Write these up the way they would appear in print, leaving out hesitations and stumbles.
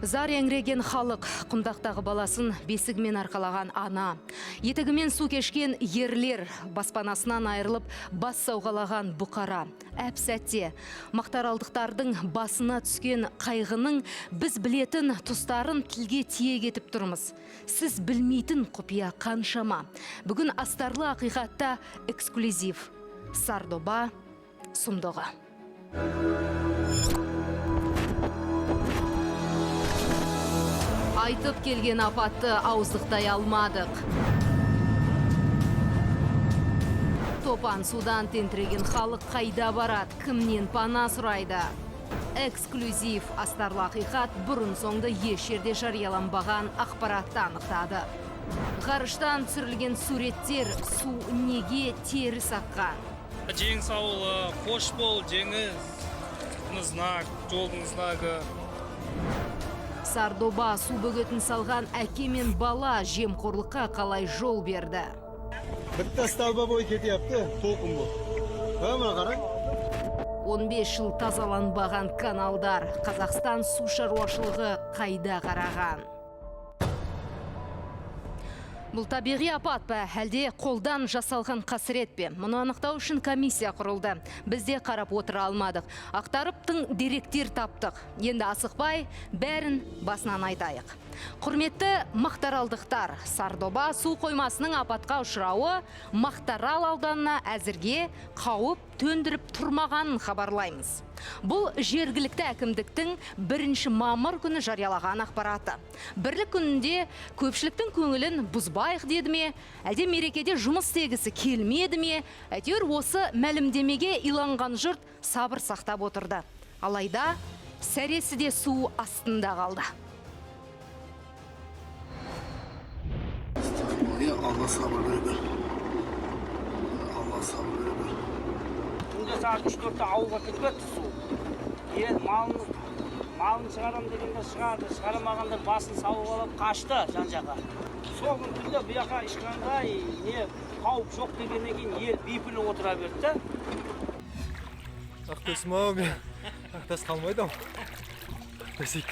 Зар еңіреген халық, құмдақтағы баласын бесігімен арқалаған ана, етігімен су кешкен ерлер, баспанасынан айырылып бас сауғалаған бұқара. Әп сәтте мақтаралдықтардың басына түскен қайғының біз білетін тұстарын тілге тиек етіп тұрмыз. Сіз білмейтін құпия қаншама. Бүгін астарлы ақиқатта эксклюзив. Сардоба сұмдығы. Айтып келген апатты ауыздықтай алмадық. Топан судан тентіреген халық қайда барады, кімнен пана сұрайды. Эксклюзив астарлы ақиқат бұрын соңды еш жерде жарияланбаған ақпаратты анықтады. Ғарыштан түсірілген суреттер су неге теріс аққан. Жеңіс ауылы, қош бол, жеңіс, знак, жолдың знагы. Сардоба су бөгетін салған әке мен бала жемқорлыққа қалай жол берді. Бітті сталба бой кетепті, толқын бұл. Өмі қарай. 15 жыл тазаланбаған каналдар. Қазақстан су шаруашылығы қайда қараған? Бұл табиғи апат па, әлде қолдан жасалған қасірет пе? Мұны анықтау үшін комиссия құрылды. Бізде қарап отыра алмадық. Ақтарып тың деректер таптық. Енді асықпай, бәрін басынан айтайық. Құрметті мақтаралдықтар, Сардоба су қоймасының апатқа ұшырауы Мақтарал ауданына әзірге қауіп төндіріп тұрмағанын хабарлаймыз. Бұл жергілікті әкімдіктің 1 мамыр күні жариялаған ақпараты. Бірлік күнінде көпшіліктің көңілін бұзбайық деді ме, әлде мерекеде жұмыс істегісі келмеді ме, әйтеуір осы мәлімдемеге иланған жұрт сабыр сақтап отырды. Алайда сәресі де су астында қалды. Allah sabır verir. Allah sabır verir. Күнде сағат 3-4-те ауылға кетті су. Малын шығарам дегенде шығарды, шығарамағандар басын сауып алып қашты жан-жаққа. Сол күнде бұл жаққа ешқандай қауіп жоқ дегеннен кейін ел бейпіл отыра берді. Ақтөсім ау мен. Ақтөс қалмайды ау. Ақтөсік.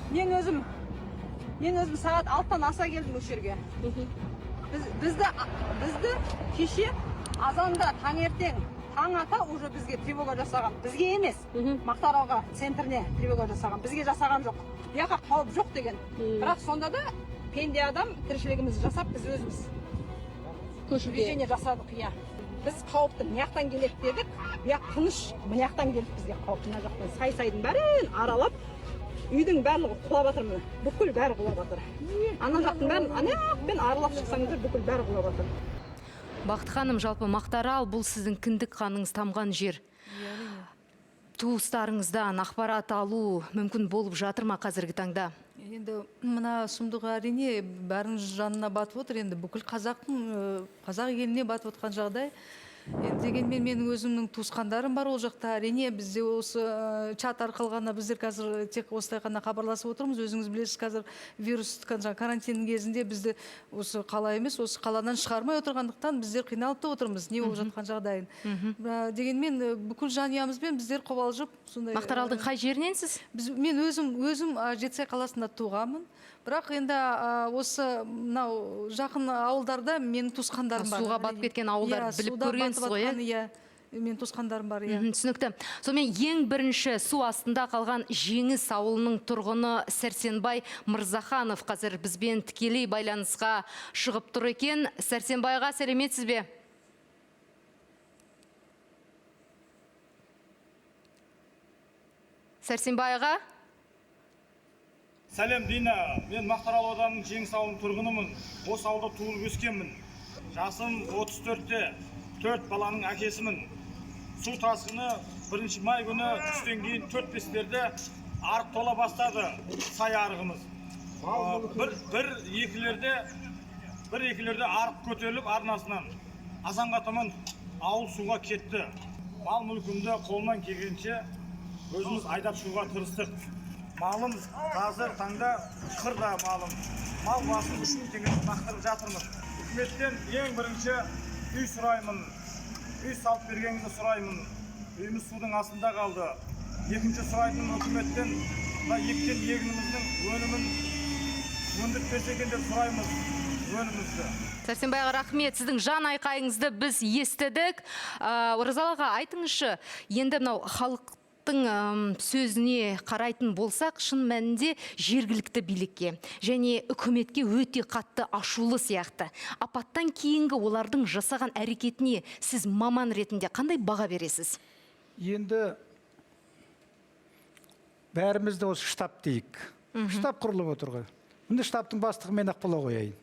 Мен өзім сағат 6-тан аса келдім осы жерге. Бізді кеше азанда таңертең таң ата уже бізге тревога жасаған. Бізге емес, Мақтаралға центріне тревога жасаған. Бізге жасаған жоқ. Яқа қауіп жоқ деген. Бірақ сонда да пенде адам тіршілігімізді жасап біз өзіміз движение жасадық. Біз қауіпті мынаяқтан келеді дедік, бұяқ тыныш, мынаяқтан келді бізге қауіп. Мына жақтан сай-сайдың бәрін аралап, үйдің барлығы құлап жатыр міне. Бүкіл бәрі құлап жатыр. Ана жақтың бәрін анаяқпен аралап шықсаңыздар бүкіл бәрі құлап жатыр. Бақыт ханым, жалпы Мақтарал бұл сіздің кіндік қаныңыз тамған жер. Туыстарыңыздан ақпарат алу мүмкін болып жатыр ма қазіргі таңда? Енді мына сұмдығы әрине бәрінің жанына батып отыр. Енді бүкіл қазақ еліне батып отқан жағдай. Дегенмен менің өзімнің туысқандарым бар ол жақта. Әрине бізде осы чат арқылы ғана біздер қазір тек осылай ғана хабарласып отырмыз. Өзіңіз білесіз, қазір вирус карантиннің кезінде бізді осы қала емес, осы қаладан шығармай отырғандықтан біздер қиналып та отырмыз, не болып жатқан жағдайын. Дегенмен бүкіл жанұямызбен біздер қобалжып, сондай. Мақтаралдың қай жеріненсіз? Мен өзім Жетісай қаласында туғанмын. Бірақ енді осы мынау жақын ауылдарда менің туысқандарым бар. Суға батып кеткен ауылдар біліп көргенсіз ғой? Мен туысқандарым бар. Түсінікті. Сонымен ең бірінші су астында қалған Жеңіс ауылының тұрғыны Сәрсенбай Мырзаханов қазір бізбен тікелей байланысқа шығып тұр екен. Сәрсенбайға сәлеметсіз бе? Сәрсенбайға? Сәлем Дина, мен Мақтарал ауданының Жеңіс ауылының тұрғынымын. Осы ауылда туылып өскенмін. Жасым 34-те, 4 баланың әкесімін. Су тасқыны 1 май күні түстен кейін 4-5-лерде арық тола бастады, сай арығымыз. Bir екілерде арық көтеріліп арнасынан. Азанға таман ауыл суға кетті. Мал мүлкімді қолынан келгенше өзіміз айдап шығуға тырыстық. Малым қазір таңда қырда малым. Мал басын 3.000 теңге бақтырып жатырмыз. Үкіметтен ең бірінші үй сұраймын. үй салып бергеніңізді сұраймын. Үйіміз судың астында қалды. Екінші сұрайтыным үкіметтен мына еккен егініміздің өнімін өндіртпесе екен деп сұраймыз өнімізді. Сәрсенбайға рахмет, сіздің жан айқайыңызды біз естідік. Оразалы аға, айтыңызшы, енді мынау халықтың сөзіне қарайтын болсақ, шын мәнінде жергілікті билікке және үкіметке өте қатты ашулы сияқты. Апаттан кейінгі олардың жасаған әрекетіне сіз маман ретінде қандай баға бересіз? Енді бәрімізді осы штаб дейік. Штаб құрылып отырғы. Мұнда штабтың бастығы мен ақ бола қояйын.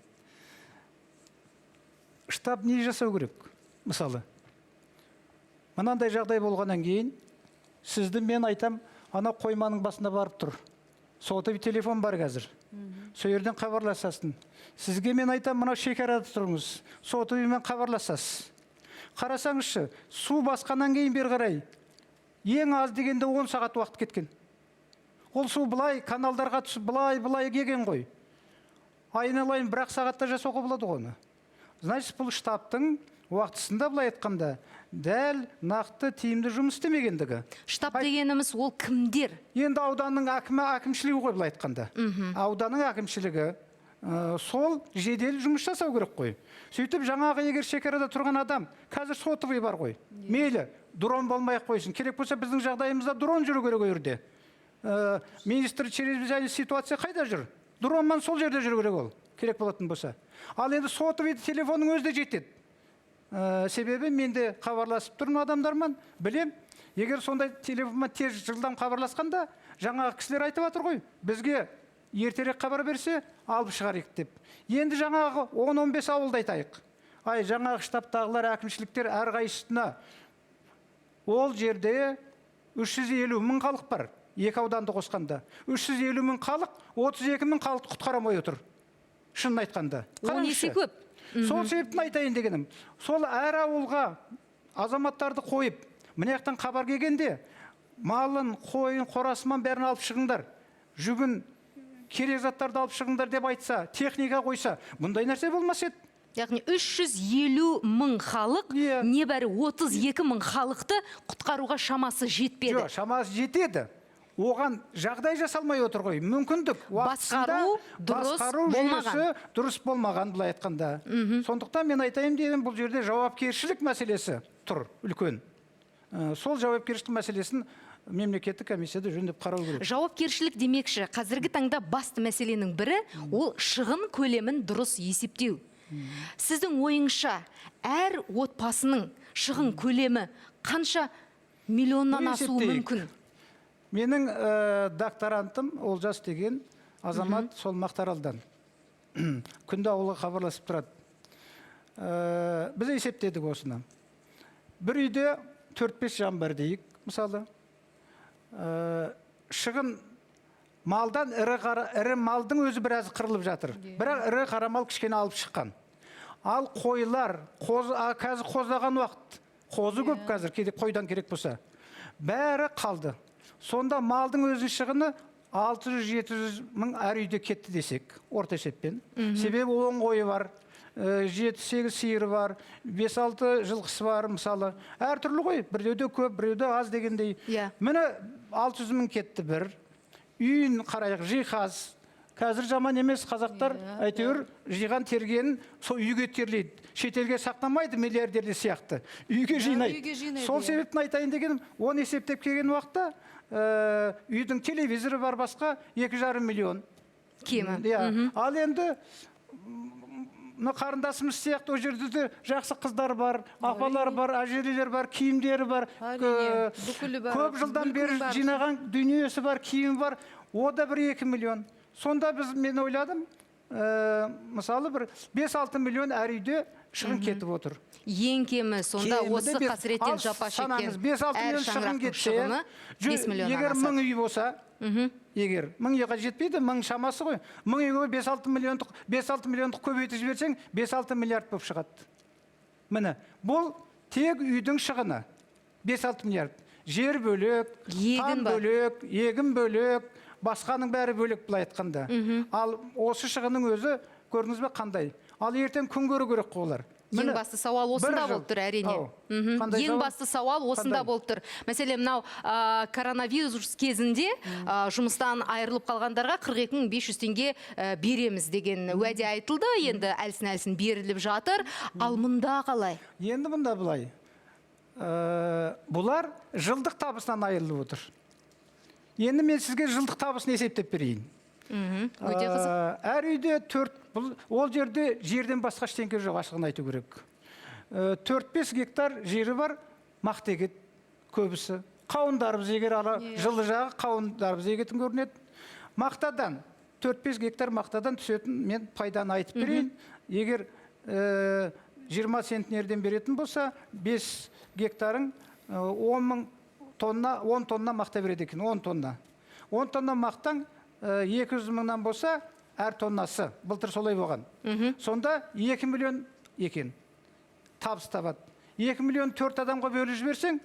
Штаб не жасау керек? Мысалы, мынандай жағдай болғаннан кейін, сізді мен айтам, ана қойманың басына барып тұр. Сотовый телефон бар қазір. Сол жерден хабарласасың. Сізге мен айтам, мына шекарада тұрыңыз. Сотовыймен хабарласасыз. Қарасаңызшы, су басқаннан кейін бері қарай, ең аз дегенде 10 сағат уақыт кеткен. Ол су былай, каналдарға түсіп, былай келген ғой. Айналайын 1 сағатта жасауға болады оны. Значит, бұл штабтың уақытысында былай айтқанда, дәл нақты тиімді жұмыс істемегендігі. Штаб дегеніміз ол кімдер? Енді ауданның әкімшілігі ғой былай айтқанда. Ауданның әкімшілігі сол жедел жұмыс жасау керек қой. Сөйтіп жаңағы егер шекарада тұрған адам, қазір сотовый бар ғой. Мейлі, дрон болмай қойсын. Керек болса біздің жағдайымызда дрон жүру керек өрде. Министр чрезвычайный ситуация қайда жүр? Дронмен сол жерде жүру керек ол. Керек болатын болса. Ал енді сотовый телефонның өзі де жетеді. Себебі менде хабарласып тұрмын адамдармен, білем. Егер сондай телефонмен тез жылдам хабарласқанда, жаңағы кісілер айтып жатыр ғой, бізге ертерек хабар берсе, алып шығарайық деп. Енді жаңағы 10-15 ауылды айтайық. Жаңағы штабтағылар, әкімшіліктер әрқайсысына ол жерде 350 мың халық бар. Екі ауданды қосқанда. 350 мың халық, 32 мың халықты құтқарамай отыр. Шынын айтқанда. Он есе көп. Сол себептен айтайын дегенім. Сол әр ауылға азаматтарды қойып, мына жақтан хабар келгенде, малын, қойын, қорасынан бәрін алып шығыңдар. Жүгін, керек заттарды алып шығыңдар деп айтса, техника қойса, бұндай нәрсе болмас еді. Яғни 350 мың халық, небәрі 32 мың халықты құтқаруға шамасы жетпеді. Жоқ, шамасы жетеді. Оған жағдай жасалмай отыр ғой, мүмкіндік. Басқару дұрыс болмаған былай айтқанда. Сондықтан мен айтайын дедім, бұл жерде жауапкершілік мәселесі тұр, үлкен. Сол жауапкершілік мәселесін мемлекеттік комиссияда жөндеп қарау керек. Жауапкершілік демекші, қазіргі таңда басты мәселенің бірі ол шығын көлемін дұрыс есептеу. Сіздің ойыңша, әр отбасының шығын көлемі қанша миллионнан асуы мүмкін? Менің докторантым Олжас деген азамат сол Мақтаралдан. Күнде ауылға хабарласып тұрады. Біз есептедік осыны. Бір үйде 4-5 жан бар дейік, мысалы. Шығын малдан ірі малдың өзі біраз қырылып жатыр. Бірақ ірі қара мал кішкене алып шыққан. Ал қойлар, қазір қоздаған уақыт, қозы көп қазір, кейде қойдан керек болса. Бәрі қалды. Сонда малдың өзінің шығыны 600-700 мың әр үйде кетті десек, орта есеппен. Себебі 10 қойы бар, 7-8 сиыры бар, 5-6 жылқысы бар, мысалы. Әр түрлі ғой, біреуде көп, біреуде аз дегендей. Міне 600 мың кетті бір. Үйін қарайық, жиһаз. Қазір жаман емес, қазақтар әйтеуір жиған тергенін сол үйге терлейді. Шетелге сақтамайды миллиардерде сияқты. Үйге жинайды. Сол себептен айтайын дегенім, оны есептеп келген уақытта үйдің телевизоры бар басқа 2,5 миллион. Кемі. Ал енді қарындасымыз сияқты о жерде де жақсы қыздар бар, апалар бар, әжелер бар, киімдері бар. Көп жылдан бері жинаған дүниесі бар, киім бар. О да 1-2 миллион. Сонда мен ойладым, мысалы бір 5-6 миллион әр үйде шығын кетіп отыр. Ең кемі сонда осы қасіреттен жапа шеккен әр шаңырақтың шығыны 5 миллион егер 1000 үй болса, егер 1000 үйға жетпейді, 1000 шамасы ғой. 1000 үйге 5-6 миллиондық көбейтіп жіберсең, 5-6 миллиард болып шығады. Міне, бұл тек үйдің шығыны. 5-6 миллиард. Жер бөлек, там бөлек, егін бөлек, басқаның бәрі бөлек былай айтқанда. Ал осы шығының өзі көрдіңіз бе қандай? Ал ертең күн көру керек олар. Ең басты сауал осында жыл. болып тұр, әрине. Ау. Қандай Ең сауал? басты сауал осында Қандай? болып тұр. Мәселен, мынау коронавирус кезінде жұмыстан айырылып қалғандарға 42.500 теңге береміз деген уәде айтылды. Енді әлсін беріліп жатыр. Ал мұнда қалай? Енді мұнда былай. Бұлар жылдық табысынан айырылып отыр. Енді мен сізге жылдық табысын есептеп берейін. Өте қызық. Әр үйде ол жерде жерден басқа ештеңе жоқ, ашығын айту керек. 4-5 гектар жері бар, мақта егеді көбісі. Қауындарымыз егер жылы жағы қауындарымыз егетін көрінеді. Мақтадан 4-5 гектар мақтадан түсетін мен пайданы айтып берейін. Егер 20 центнерден беретін болса, 5 гектарың 10 тонна мақта береді екен, 10 тонна. 10 тонна мақтаң 200 мыңнан болса, әр тоннасы. Былтыр солай болған. Сонда 2 миллион екен. Табыс табады. 2 миллион 4 адамға бөліп жіберсең,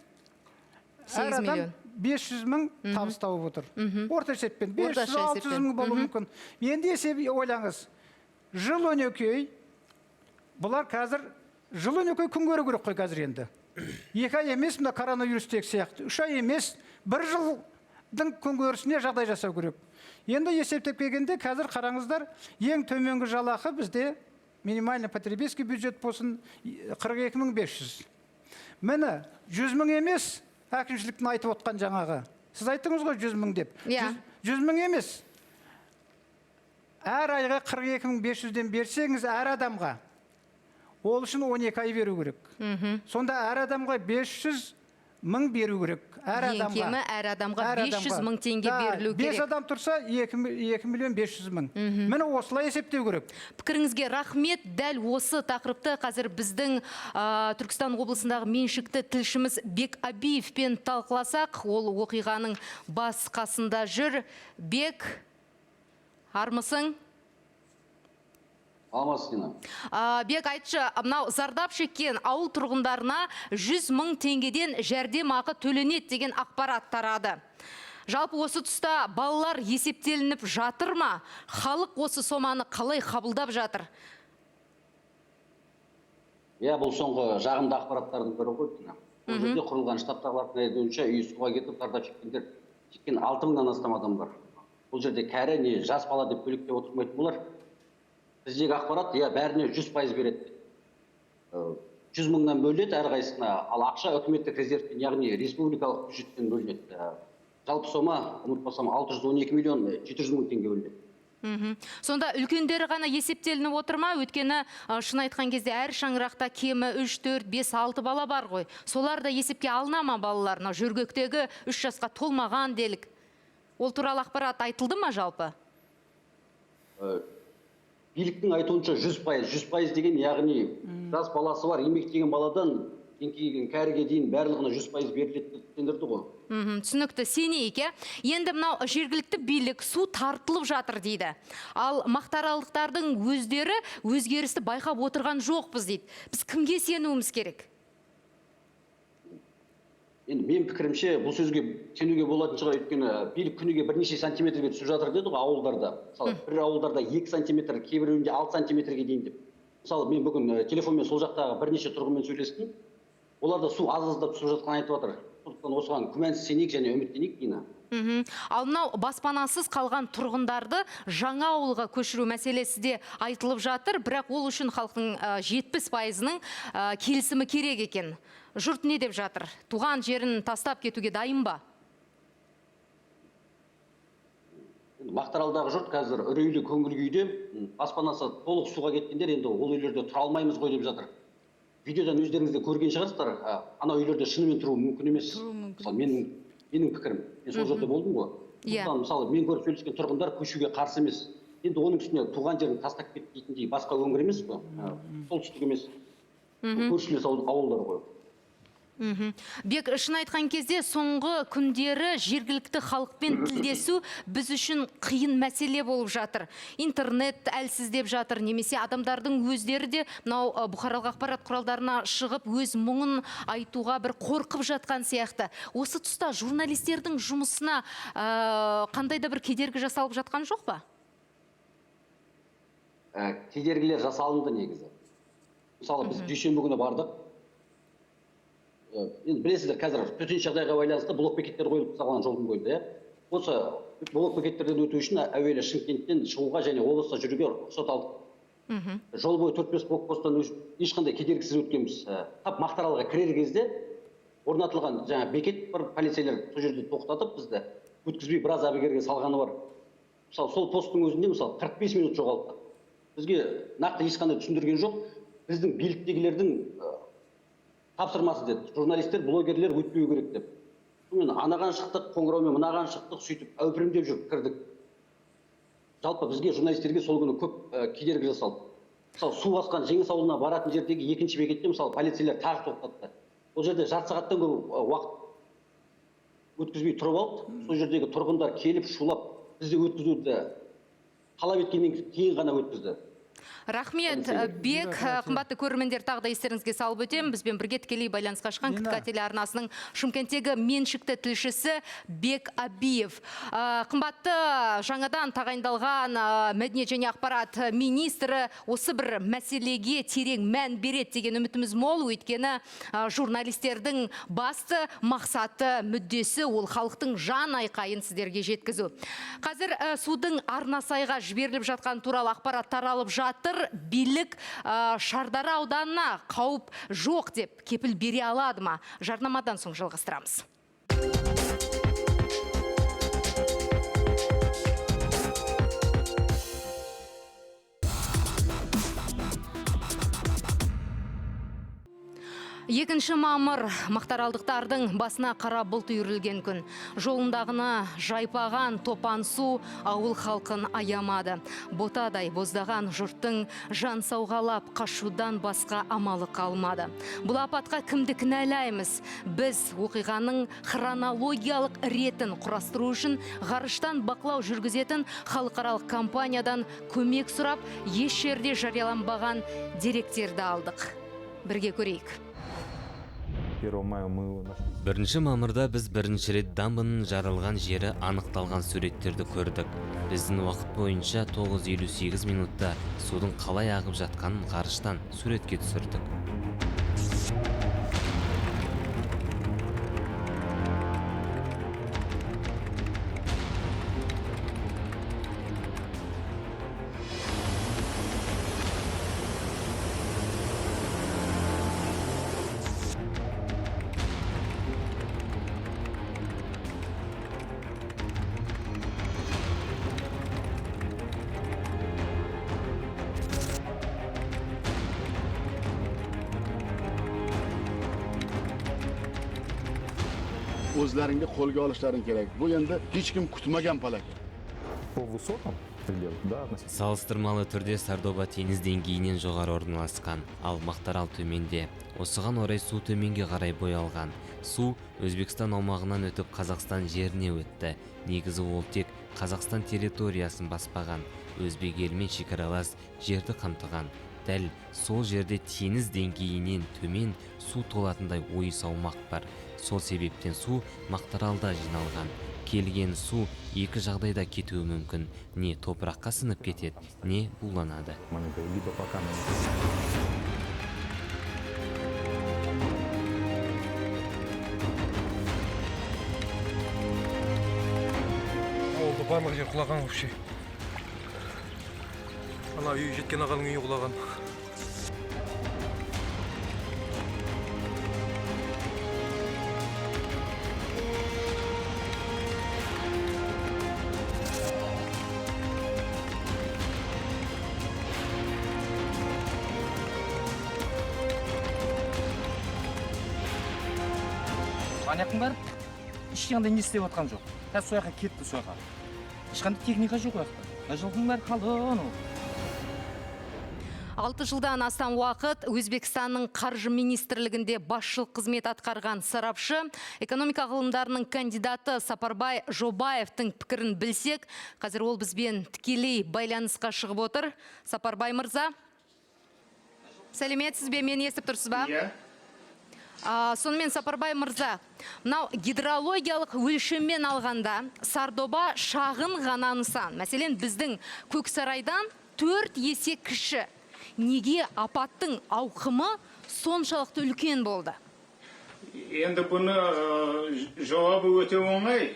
әр адам 500 мың табыс тауып отыр. Орта есеппен 500-600 мың болуы мүмкін. Енді есеп ойлаңыз. Жыл өнекей, бұлар қазір жыл өнекей күн көру керек қой қазір енді. 2 ай емес, мына коронавирустегі сияқты. 3 ай емес, 1 жылдың күн көрісіне жағдай жасау керек. Енді есептеп келгенде қазір қараңыздар, ең төменгі жалақы бізде минимальный потребительский бюджет болсын 42.500. Міне 100 мың емес, әкімшіліктің айтып отқан жаңағы. Сіз айттыңыз ғой 100 мың деп. 100 мың емес. Әр айға 42.500-ден берсеңіз әр адамға, ол үшін 12 ай беру керек. Сонда әр адамға 500 мың беру керек. Әр Ең кемі әр адамға 500 мың теңге берілу керек. 5 адам тұрса 2 миллион 500 мың. Міне осылай есептеу керек. Пікіріңізге рахмет. Дәл осы тақырыпты қазір біздің Түркістан облысындағы меншікті тілшіміз Бек Абиевпен талқыласақ, ол оқиғаның бас қасында жүр. Бек, армысың? Алмасына. Бек, айтшы, мынау зардап шеккен ауыл тұрғындарына 100 мың теңгеден жәрдемақы төленеді деген ақпарат тарады. Жалпы осы тұста балалар есептелініп жатыр ма? Халық осы соманы қалай қабылдап жатыр? Бұл соңғы жағымды ақпараттардың бірі ғой. Бұл жерде құрылған штабтағылардың айтуынша үй суға кетіп зардап шеккен 6 мыңнан астам адам бар. Бұл жерде кәрі не жас бала деп бөлектеп отырмайтын болар. Біздегі ақпарат, бәріне 100% береді. 100 мыңнан бөлінеді әрқайсысына, ал ақша үкіметтік резервтен, яғни республикалық бюджеттен бөлінеді. Жалпы сома, ұмытпасам, 612 миллион 700 мың теңге бөлінеді. Сонда үлкендері ғана есептелініп отыр ма? Өйткені шын айтқан кезде әр шаңырақта кемі 3, 4, 5, 6 бала бар ғой. Солар да есепке алына ма балаларына? Жөргектегі 3 жасқа толмаған делік. Ол туралы ақпарат айтылды ма жалпы? Биліктің айтуынша 100% деген, яғни жас баласы бар, еңбектеген баладан еңкейген кәріге дейін барлығына 100% беріледі дендірді ғой. Түсінікті, сенейік. Енді мынау жергілікті билік су тартылып жатыр дейді. Ал мақтааралдықтардың өздері өзгерісті байқап отырған жоқпыз дейді. Біз кімге сенуіміз керек? Енді мен пікірімше бұл сөзге сенуге болатын шығар, өйткені билік күніге бірнеше сантиметрге түсіп жатыр деді ғой ауылдарда. Мысалы, бір ауылдарда 2 сантиметр, кейбіреуінде 6 сантиметрге дейін деп. Мысалы, мен бүгін телефонмен сол жақтағы бірнеше тұрғынмен сөйлестім. Оларда су аз-аздап түсіп жатқанын айтып жатыр. Сондықтан осыған күмәнсіз сенейік және үміттенейік деймін. Ал мынау баспанасыз қалған тұрғындарды жаңа ауылға көшіру мәселесі де айтылып жатыр, бірақ ол үшін халықтың 70%-ның келісімі керек екен. Жұрт не деп жатыр? Туған жерін тастап кетуге дайын ба? Мақтааралдағы жұрт қазір үрейлі көңіл күйде, баспанасы толық суға кеткендер енді ол үйлерде тұра алмаймыз ғой деп жатыр. Видеодан өздеріңіз де көрген шығарсыздар, ана үйлерде шынымен тұру мүмкін емес. Мысалы, менің пікірім. Мен сол жерде болдым ғой. Мысалы, мен көріп сөйлескен тұрғындар көшуге қарсы емес. Енді оның үстіне туған жерін тастап кетті дейтіндей басқа өңір емес қой. Солтүстік емес. Көршілес ауылдар ғой. Бек, шын айтқан кезде соңғы күндері жергілікті халықпен тілдесу біз үшін қиын мәселе болып жатыр. Интернет әлсіздеп жатыр, немесе адамдардың өздері де мынау бұқаралық ақпарат құралдарына шығып өз мұңын айтуға бір қорқып жатқан сияқты. Осы тұста журналистердің жұмысына қандай да бір кедергі жасалып жатқан жоқ па? Кедергілер жасалынды негізі. мысалы біз дүйсенбі күні бардық. Енді білесіздер, қазір төтенше жағдайға байланысты блок бекеттер қойылып тасталған жолдың бойында. Осы блок бекеттерден өту үшін әуелі Шымкенттен шығуға және облыста жүруге рұқсат алдық. Жол бойы 4-5 блокпосттан ешқандай кедергісіз өткенбіз. Тап Мақтааралға кірер кезде орнатылған жаңа бекет бар, полицейлер сол жерде тоқтатып бізді өткізбей біраз әбігерге салғаны бар. Мысалы сол посттың өзінде мысалы 45 минут жоғалтты. Бізге нақты ешқандай түсіндірген жоқ. Біздің биліктегілердің тапсырмасы деді. Журналистер, блогерлер өтпеу керек деп. Сонымен анаған шықтық, қоңыраумен мынаған шықтық, сөйтіп әупірімдеп жүріп кірдік. Жалпы бізге журналистерге сол күні көп кедергі жасалды. Мысалы су басқан Жеңіс ауылына баратын жердегі екінші бекетте мысалы полицейлер тағы тоқтатты. Ол жерде жарты сағаттан көп уақыт өткізбей тұрып алды. Сол жердегі тұрғындар келіп шулап бізді өткізуді талап еткеннен кейін ғана өткізді. Рахмет, Бек, қымбатты көрермендер, тағы да естеріңізге салып өтем. Бізбен бірге тікелей байланысқа шыққан КТК телеарнасының Шымкенттегі меншікті тілшісі Бек Абиев. Қымбатты, жаңадан тағайындалған мәдениет және ақпарат министрі осы бір мәселеге терең мән береді деген үмітіміз мол, өйткені журналистердің басты мақсаты, мүддесі ол халықтың жан айқайын сіздерге жеткізу. Қазір судың Арнасайға жіберіліп жатқан туралы ақпарат таралып жатыр. Билік Шардара ауданына қауіп жоқ деп кепіл бере алады ма? Жарнамадан соң жалғастырамыз. Екінші мамыр мақтаралдықтардың басына қара бұлт үйірілген күн. Жолындағына жайпаған топан су ауыл халқын аямады. Ботадай боздаған жұрттың жан сауғалап қашудан басқа амалы қалмады. Бұл апатқа кімді кінәлаймыз? Біз оқиғаның хронологиялық ретін құрастыру үшін ғарыштан бақылау жүргізетін халықаралық компаниядан көмек сұрап, еш жерде жарияланбаған деректерді алдық. Бірге көрейік. 1 мамырда біз бірінші рет дамбының жарылған жері анықталған суреттерді көрдік. Біздің уақыт бойынша 9:58 минутта судың қалай ағып жатқанын ғарыштан суретке түсірдік. O'zlaringga qo'lga olishlaring kerak. Bu endi hech kim kutmagan palak. Салыстырмалы түрде Сардоба теңіз деңгейінен жоғары орналасқан, ал Мақтаарал төменде. Осыған орай су төменге қарай боялған. Су Өзбекстан аумағынан өтіп Қазақстан жеріне өтті. Негізі ол тек Қазақстан территориясын баспаған. Өзбек елмен шекаралас жерді қамтыған. Дәл сол жерде теңіз деңгейінен төмен су толатындай ойыс аумақ бар. Сол себептен су Мақтааралда жиналған. Келген су екі жағдайда кетуі мүмкін. Не топыраққа сынып кетеді, не буланады. Ауылда барлық жер құлаған вообще. Ана үй жеткен ағаның үйі құлаған. Анаяқтың бәрі ешқандай не істеп отқан жоқ. Қазір сол жаққа кетті сол жаққа. Ешқандай техника жоқ ол жақта. Жылдың бәрі қалың ол. 6 жылдан астам уақыт Өзбекстанның қаржы министрлігінде басшылық қызмет атқарған сарапшы, экономика ғылымдарының кандидаты Сапарбай Жобаевтың пікірін білсек, қазір ол бізбен тікелей байланысқа шығып отыр. Сапарбай мырза, сәлеметсіз бе, мені естіп тұрсыз ба? Сонымен Сапарбай мырза, мынау гидрологиялық өлшеммен алғанда Сардоба шағын ғана нысан. Мәселен, біздің Көксарайдан 4 есе кіші. Неге апаттың ауқымы соншалықты үлкен болды? Енді бұны жауабы өте оңай.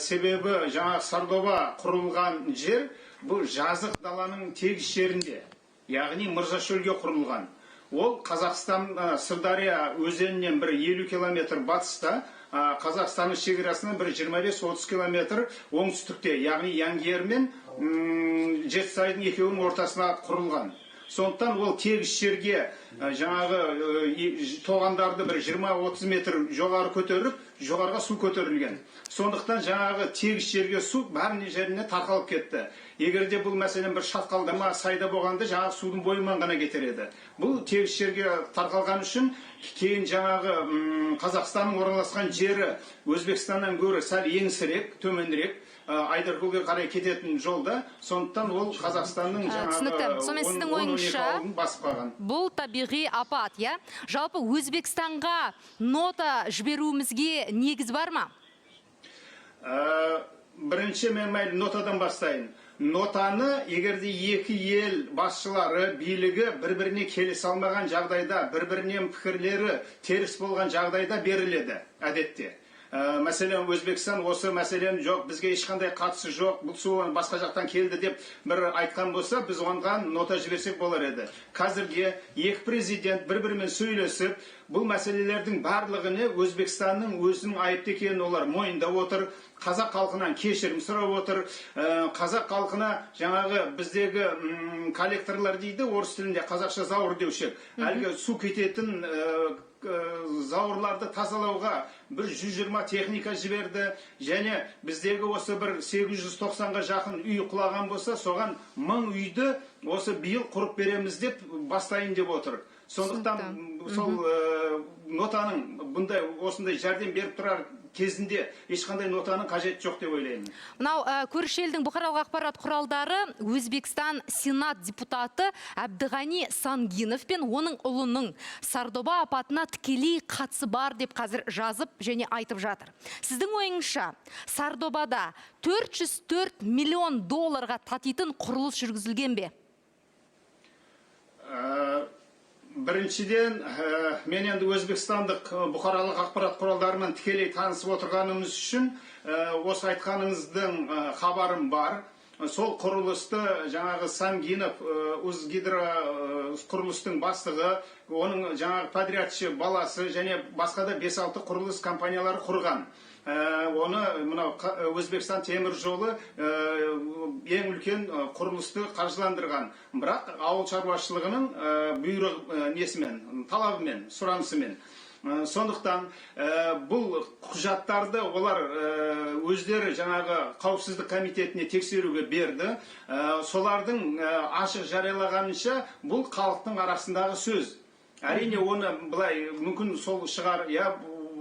Себебі жаңа Сардоба құрылған жер бұл жазық даланың тегіс жерінде, яғни Мырзашөлге құрылған. Ол Қазақстан Сырдария өзенінен бір 50 километр батыста, Қазақстанның шекарасынан бір 25-30 километр оңтүстікте, яғни Яңгер мен Жетісайдың екеуінің ортасына құрылған. Сондықтан ол тегіс жерге жаңағы тоғандарды бір 20-30 метр жоғары көтеріп, жоғарға су көтерілген. Сондықтан жаңағы тегіс жерге су бәріне жеріне тарқалып кетті. Егерде бұл мәселен бір шатқалдама сайда болғанда жаңағы судың бойымен ғана кетереді. Бұл тегіс жерге тарқалған үшін кейін жаңағы Қазақстанның орналасқан жері Өзбекстаннан гөрі сәл еңсірек, төменірек, Айдаркөлге қарай кететін жолда, сондықтан ол Қазақстанның жаңағы бұл табиғи апат, я? Жалпы Өзбекстанға нота жіберуімізге негіз бар ма? Бірінші мен нотадан бастайын. Нотаны егерде екі ел басшылары, билігі бір-біріне келісе алмаған жағдайда, бір-бірінен пікірлері теріс болған жағдайда беріледі, әдетте. Мәселен, Өзбекстан осы мәселен жоқ, бізге ешқандай қатысы жоқ, бұл су басқа жақтан келді деп бір айтқан болса, біз оған нота жіберсек болар еді. Қазірге екі президент бір-бірімен сөйлесіп, бұл мәселелердің барлығыны Өзбекстанның өзінің айыпты екенін олар мойындап отыр. Қазақ халқынан кешірім сұрап отыр. Қазақ халқына жаңағы біздегі коллекторлар дейді, орыс тілінде қазақша зауыр деуші. Әлгі су кететін зауырларды тазалауға бір 120 техника жіберді, және біздегі осы бір 890-ға жақын үй құлаған болса, соған 1000 үйді осы биыл құрып береміз деп бастайын деп отыр. Сондықтан сол нотаның бұндай осындай жәрдем беріп тұрар кезінде ешқандай нотаның қажеті жоқ деп ойлаймын. Мынау көрші елдің бұқаралық ақпарат құралдары Өзбекстан Сенат депутаты Әбдіғани Сангинов пен оның ұлының Сардоба апатына тікелей қатысы бар деп қазір жазып және айтып жатыр. Сіздің ойыңызша, Сардобада 404 миллион долларға татитын құрылыс жүргізілген бе? Біріншіден, мен енді Өзбекстандық бұқаралық ақпарат құралдарымен тікелей танысып отырғанымыз үшін осы айтқаныңыздың хабарым бар. Сол құрылысты жаңағы Сангинов, Узгидро құрылыстың бастығы, оның жаңағы подрядшы баласы және басқа да 5-6 құрылыс компаниялары құрған. Оны Өзбекстан темір жолы ең үлкен құрылысты қаржыландырған. Бірақ ауыл шаруашылығының бұйрық несімен, талабымен, сұранысымен. Сондықтан бұл құжаттарды олар өздері жаңағы қауіпсіздік комитетіне тексеруге берді. Солардың ашық жариялағанынша бұл халықтың арасындағы сөз. Әрине оны былай мүмкін сол шығар,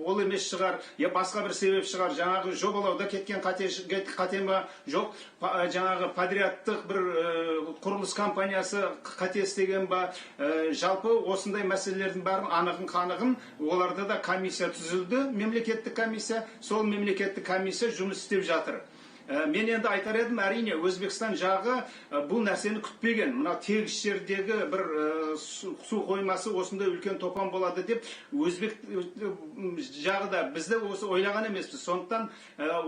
ол емес шығар, басқа бір себеп шығар, жаңағы жобалауда кеткен қате ма жоқ, жаңағы подрядтық бір құрылыс компаниясы қате істеген ба, жалпы осындай мәселелердің бәрін анығын қанығын, оларда да комиссия түзілді, мемлекеттік комиссия, сол мемлекеттік комиссия жұмыс істеп жатыр. Мен енді айтар едім, әрине, Өзбекстан жағы бұл нәрсені күтпеген. Мына тегіс жердегі бір су қоймасы осындай үлкен топан болады деп, Өзбек жағы да бізді осы ойлаған емеспіз. Сондықтан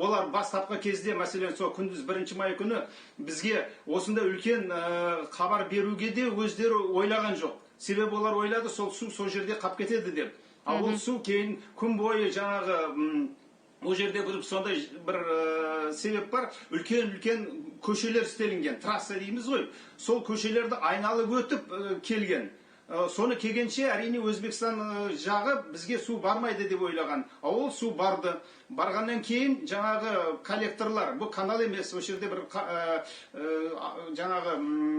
олар бастапқы кезде, мәселен, сол күндіз 1 май күні бізге осындай үлкен хабар беруге де өздері ойлаған жоқ. Себебі олар ойлады, сол су сол жерде қап кетеді деп. Ал ол су кейін күн бойы жаңағы ол жерде сондай бір себеп бар, үлкен-үлкен көшелер істелінген, трасса дейміз ғой, сол көшелерді айналып өтіп келген. Соны келгенше әрине Өзбекстан жағы бізге су бармайды деп ойлаған. Ол су барды. Барғаннан кейін жаңағы коллекторлар, бұл канал емес, осы жерде бір жаңағы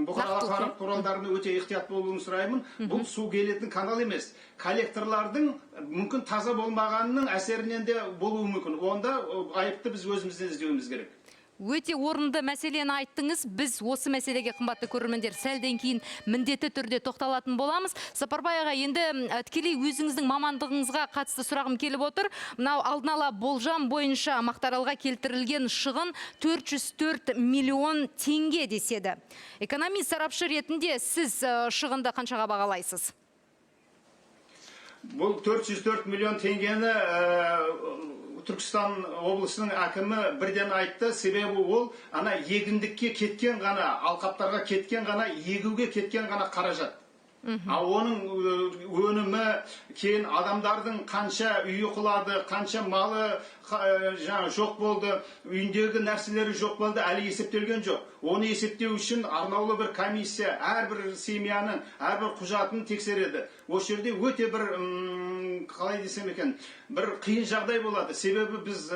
бұқаралық ақпарат құралдарына өте ихтият болуын сұраймын. Бұл су келетін канал емес. Коллекторлардың мүмкін таза болмағанының әсерінен де болуы мүмкін. Онда айыпты біз өзімізден іздеуіміз керек. Өте орынды мәселені айттыңыз. Біз осы мәселеге, қымбатты көрермендер, сәлден кейін міндетті түрде тоқталатын боламыз. Сапарбай аға, енді тікелей өзіңіздің мамандығыңызға қатысты сұрағым келіп отыр. Мынау алдын ала болжам бойынша Мақтааралға келтірілген шығын 404 миллион теңге деседі. Экономист сарапшы ретінде сіз шығынды қаншаға бағалайсыз? Бұл 404 миллион теңгені Түркістан облысының әкімі бірден айтты, себебі ол ана егіндікке кеткен ғана, алқаптарға кеткен ғана, егуге кеткен ғана қаражат. Ал оның өнімі кейін адамдардың қанша үйі құлады, қанша малы жоқ болды, үйіндегі нәрселері жоқ болды, әлі есептелген жоқ. Оны есептеу үшін арнаулы бір комиссия әрбір семьяның әрбір құжатын тексереді. Осы жерде өте бір, қалай десем екен, бір қиын жағдай болады. Себебі біз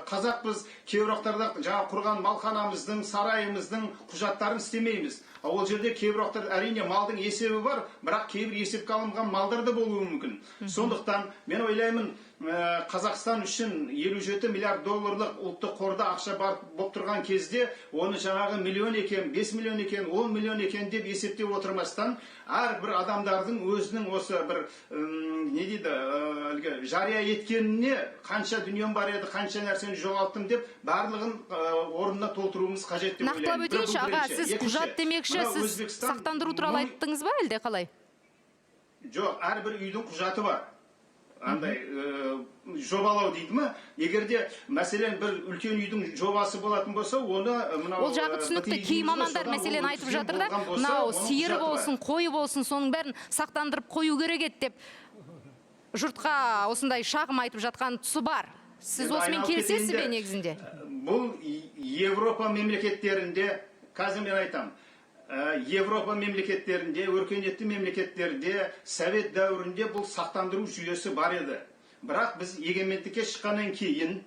қазақпыз, кейбіреулерде жаңа құрған малханамыздың, сарайымыздың құжаттарын істемейміз. Ол жерде кейбіреулер әрине малдың есебі бар, бірақ кейбір есепке алынған малдар да болуы мүмкін. Сондықтан мен ойлаймын, Қазақстан үшін 57 миллиард долларлық ұлттық қорда ақша бар болып тұрған кезде, оны жаңағы миллион екен, 5 миллион екен, 10 миллион екен деп есептеп отырмастан, әрбір адамдардың өзінің осы бір не дейді, жария еткеніне қанша дүнием бар еді, қанша нәрсені жоғалттым деп, барлығын орнына толтыруымыз қажет деп ойлаймын. Нақтылап өтейінші, аға, сіз құжат демекші, сіз сақтандыру туралы айттыңыз ба, әлде қалай? Жоқ, әрбір үйдің құжаты бар. Андай жобалау дейді ме? Егерде мәселен бір үлкен үйдің жобасы болатын болса, оны ол жағы түсінікті. Кей мамандар мәселен айтып жатыр да, мынау сиыр болсын, қой болсын, соның бәрін сақтандырып қою керек еді деп жұртқа осындай шағым айтып жатқан тұсы бар. Сіз осымен келісесіз бе негізінде? Бұл Европа мемлекеттерінде, қазір мен айтамын, Европа мемлекеттерінде, өркениетті мемлекеттерде, Совет дәуірінде бұл сақтандыру жүйесі бар еді. Бірақ біз егемендікке шыққаннан кейін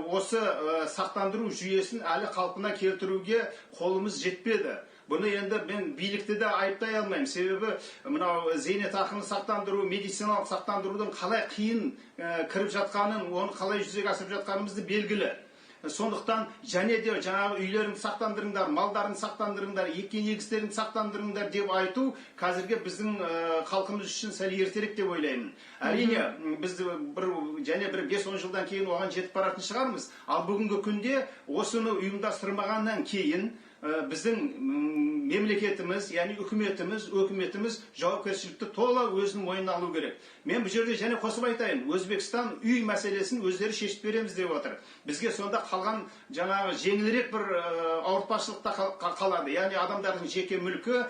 осы сақтандыру жүйесін әлі қалпына келтіруге қолымыз жетпеді. Бұны енді мен билікті де айыптай алмаймын. Себебі мынау зейнетақыны сақтандыру, медициналық сақтандырудың қалай қиын кіріп жатқанын, оны қалай жүзеге асырып жатқанымызды белгілі. Сондықтан және де жаңағы үйлеріңді сақтандырыңдар, малдарын сақтандырыңдар, еккен егістеріңді сақтандырыңдар деп айту қазірге біздің халқымыз үшін сәл ертерек деп ойлаймын. Әрине, біз және бір 5-10 жылдан кейін оған жетіп баратын шығармыз. Ал бүгінгі күнде осыны ұйымдастырмағаннан кейін біздің мемлекетіміз, яғни өкіметіміз жауапкершілікті тола өзінің мойнына алу керек. Мен бұл жерде және қосып айтайын, Өзбекстан үй мәселесін өздері шешіп береміз деп отыр. Бізге сонда қалған жаңағы жеңілірек бір ауыртпашылықта қалады. Яғни адамдардың жеке мүлкі,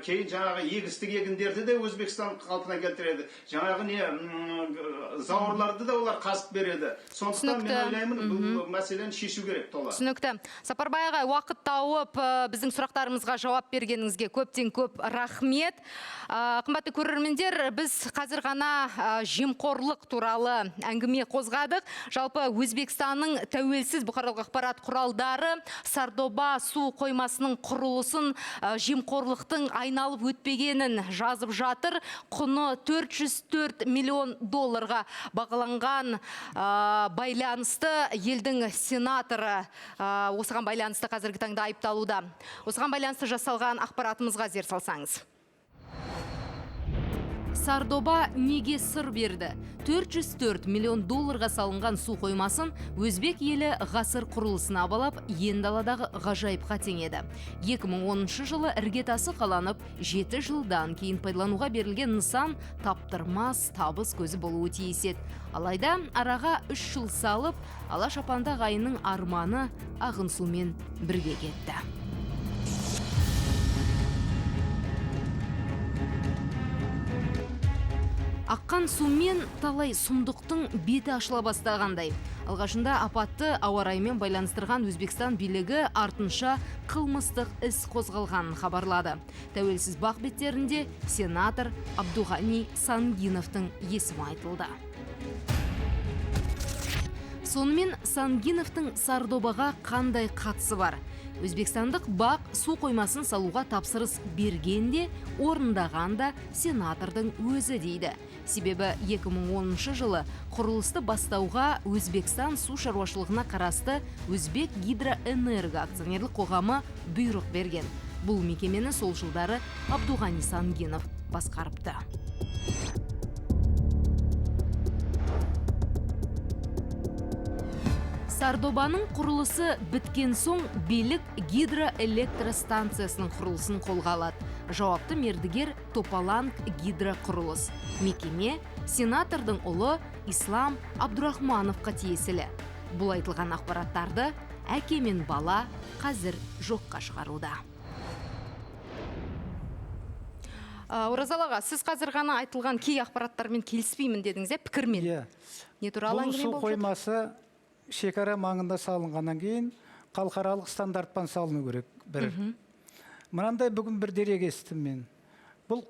кейін жаңағы егістік егіндерді де Өзбекстан қалпына келтіреді. Жаңағы зауырларды да олар қазып береді. Сондықтан мен ойлаймын, бұл мәселені шешу керек тола. Түсінікті. Сапарбай аға, уақыт тауып біздің сұрақтарымызға жауап бергеніңізге көптен көп рахмет. Қымбатты көрермендер, біз қазір ғана жемқорлық туралы әңгіме қозғадық. Жалпы Өзбекстанның тәуелсіз бұқаралық ақпарат құралдары Сардоба су қоймасының құрылысын жемқорлықтың айналып өтпегенін жазып жатыр. Құны 404 миллион долларға бағаланған байланысты елдің сенаторы осыған байланысты қазіргі таңда айыпталуда. Осыған байланысты жасалған ақпаратымызға зер салсаңыз. Сардоба неге сыр берді? 404 миллион долларға салынған су қоймасын өзбек елі ғасыр құрылысына балап, ендаладағы ғажайыпқа теңеді. 2010 жылы іргетасы қаланып, 7 жылдан кейін пайдалануға берілген нысан таптырмас табыс көзі болуы тиіс еді. Алайда араға 3 жыл салып, Алашапанда ағайынның арманы ағын сумен бірге кетті. Аққан сумен талай сұмдықтың беті ашыла бастағандай. Алғашында апатты ауа райымен байланыстырған Өзбекстан билігі артынша қылмыстық іс қозғалғанын хабарлады. Тәуелсіз бақ беттерінде сенатор Абдуғани Сангиновтың есімі айтылды. Сонымен Сангиновтың Сардобаға қандай қатысы бар? Өзбекстандық бақ су қоймасын салуға тапсырыс бергенде, орындағанда сенатордың өзі дейді. Себебі 2010 жылы құрылысты бастауға Өзбекстан су шаруашылығына қарасты Өзбек гидроэнерго акционерлік қоғамы бұйрық берген. Бұл мекемені сол жылдары Абдуғани Сангинов басқарыпты. Сардобаның құрылысы біткен соң билік гидроэлектростанциясының құрылысын қолға алады. Жауапты мердігер Топаланг гидроқұрылыс. Мекеме сенатордың ұлы Ислам Абдурахмановқа тиесілі. Бұл айтылған ақпараттарды әке мен бала қазір жоққа шығаруда. Оразалы аға, сіз қазір ғана айтылған кей ақпараттармен келіспеймін дедіңіз, пікірмен. Не туралы әңгіме бұл су қоймасы шекара маңында салынғаннан кейін халықаралық стандарттан салыну керек. Мынандай бүгін бір дерек естім мен. Бұл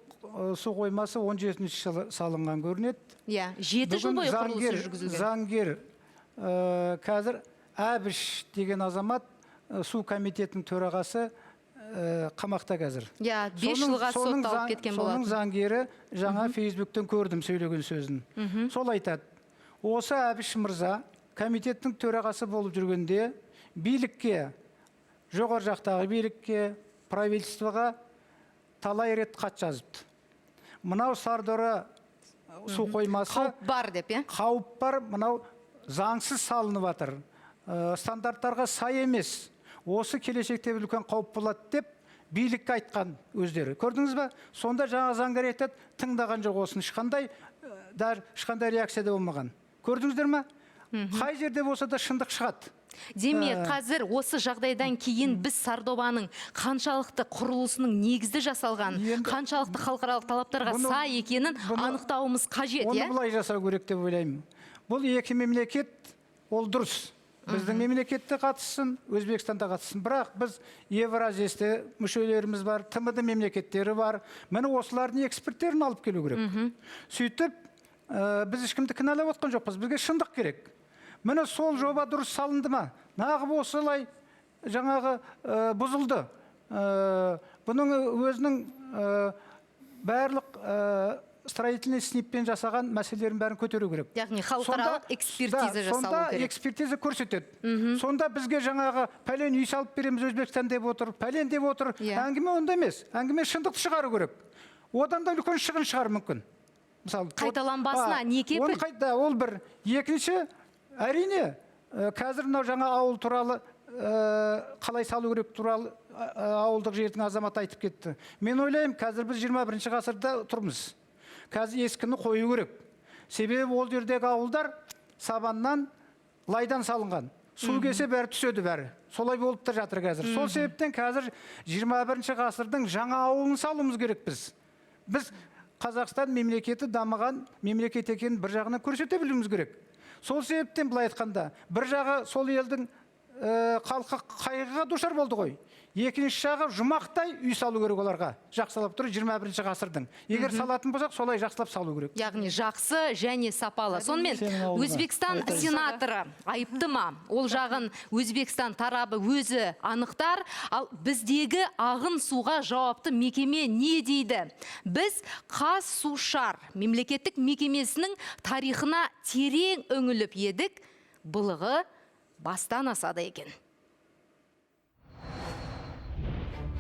су қоймасы 17 жылы салынған көрінеді. 7 жыл бойы құрылысы жүргізілген. Заңгер қазір Әбіш деген азамат су комитетінің төрағасы қамақта қазір. 5 жылға сотталып кеткен болатын. Соның заңгері жаңа Фейсбуктен көрдім сөйлеген сөзін. Сол айтады. Осы Әбіш мырза комитеттің төрағасы болып жүргенде билікке, жоғары жақтағы билікке, правительствоға талай рет хат жазыпты. Мынау Сардора су қоймасы қауіп бар деп, қауіп бар, мынау заңсыз салынып жатыр. Стандарттарға сай емес. Осы келешекте үлкен қауіп болады деп билікке айтқан өздері. Көрдіңіз бе? Сонда жаңа заңгер айтады, тыңдаған жоқ осын. Ешқандай реакция да болмаған. Көрдіңіздер ме? Қай жерде болса да шындық шығады. Демек, қазір осы жағдайдан кейін біз Сардобаның қаншалықты құрылысының негізді жасалған, қаншалықты халықаралық талаптарға сай екенін анықтауымыз қажет, Оны бұлай жасау керек деп ойлаймын. Бұл екі мемлекет, ол дұрыс. Біздің мемлекетте қатыссын, Өзбекстанда қатыссын. Бірақ біз Евразиясте мүшелеріміз бар, ТМД мемлекеттері бар. Міне осылардың эксперттерін алып келу керек. Сөйтіп, біз ешкімді кінәлап отқан жоқпыз. Бізге шындық керек. Міне сол жоба дұрыс салынды ма? Нағып осылай жаңағы бұзылды. Бұның өзінің барлық строительный сниппен жасаған мәселелерін бәрін көтеру керек. Яғни халықаралық экспертиза жасалу керек. Сонда экспертиза көрсетеді. Сонда бізге жаңағы пәлен үй салып береміз Өзбекстан деп отыр, пәлен деп отыр. Әңгіме онда емес. Әңгіме шындықты шығару керек. Одан да үлкен шығын шығар мүмкін. Қайталанбасына не кепіл? Ол бір. Екінші, әрине, қазір мынау жаңа ауыл туралы, қалай салу керек туралы ауылдық жердің азаматы айтып кетті. Мен ойлаймын, қазір біз 21 ғасырда тұрмыз. Қазір ескіні қою керек. Себебі ол жердегі ауылдар сабаннан, лайдан салынған. Су кесе бәрі түседі бәрі. Солай болып та жатыр қазір. Сол себептен қазір 21 ғасырдың жаңа ауылын салуымыз керек біз. Біз Қазақстан мемлекеті дамыған мемлекет екенін бір жағынан көрсете білуіміз керек. Сол себептен былай айтқанда, бір жағы сол елдің халқы қайғыға душар болды ғой. Екінші жағы жұмақтай үй салу керек оларға. Жақсылап тұр 21 ғасырдың. Егер салатын болсақ, солай жақсылап салу керек. Яғни жақсы және сапалы. Сонымен Өзбекстан сенаторы айыпты ма? Ол жағын Өзбекстан тарабы өзі анықтар, ал біздегі ағын суға жауапты мекеме не дейді? Біз Қазсушар мемлекеттік мекемесінің тарихына терең үңіліп едік, былығы бастан асады екен.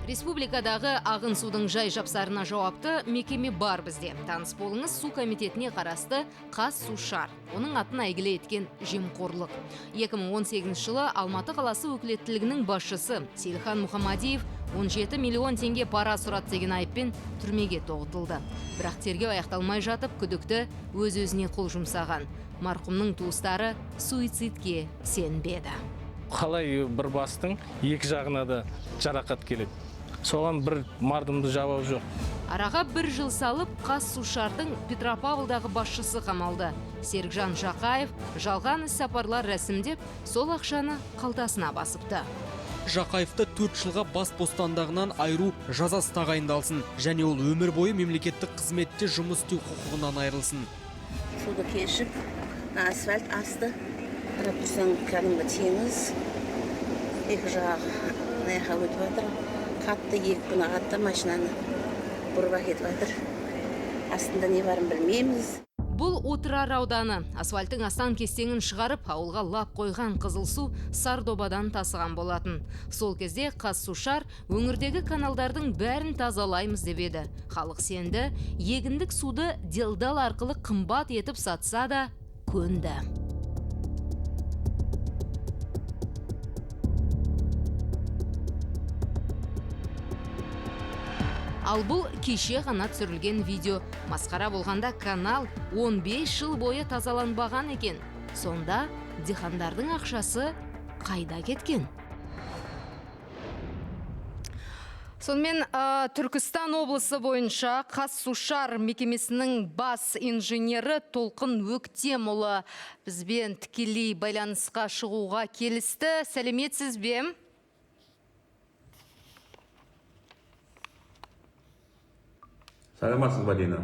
Республикадағы ағын судың жай жапсарына жауапты мекеме бар бізде. Таныс болыңыз, су комитетіне қарасты Қазсушар. Оның атын әйгілі еткен жемқорлық. 2018 жылы Алматы қаласы өкілеттілігінің басшысы Селихан Мұхамадиев 17 миллион теңге пара сұрады деген айыппен түрмеге тоғытылды. Бірақ тергеу аяқталмай жатып, күдікті өз-өзіне қол жұмсаған. Марқұмның туыстары суицидке сенбеді. Қалай бір бастың екі жағына да жарақат келеді. Соған бір мардымды жауап жоқ. Араға 1 жыл салып, Қазсушардың Петропавлдағы басшысы қамалды. Серікжан Жақаев жалған іс сапарлар рәсімдеп, сол ақшаны қалтасына басыпты. Жақаевты 4 жылға бас бостандығынан айыру жазасы тағайындалсын, және ол өмір бойы мемлекеттік қызметте жұмыс істеу құқығынан айырылсын. Суды кешіп, асфальт асты, қарап тұрсаң кәдімгі теңіз, екі жағы мына жаққа өтіп жатыр. Қатты 2 күн қатты машинаны бұрып әкетіп жатыр. Астында не барын білмейміз. Бұл Отырар ауданы. Асфальттың астан кестеңін шығарып, ауылға лап қойған қызыл су Сардобадан тасыған болатын. Сол кезде Қазсушар өңірдегі каналдардың бәрін тазалаймыз деп еді. Халық сенді, егіндік суды делдал арқылы қымбат етіп сатса да көнді. Ал бұл кеше ғана түсірілген видео. Масқара болғанда канал 15 жыл бойы тазаланбаған екен. Сонда диқандардың ақшасы қайда кеткен? Сонымен Түркістан облысы бойынша Қазсушар мекемесінің бас инженері Толқын Өктемұлы бізбен тікелей байланысқа шығуға келісті. Сәлеметсіз бе? Саламатсыз ба, Дина?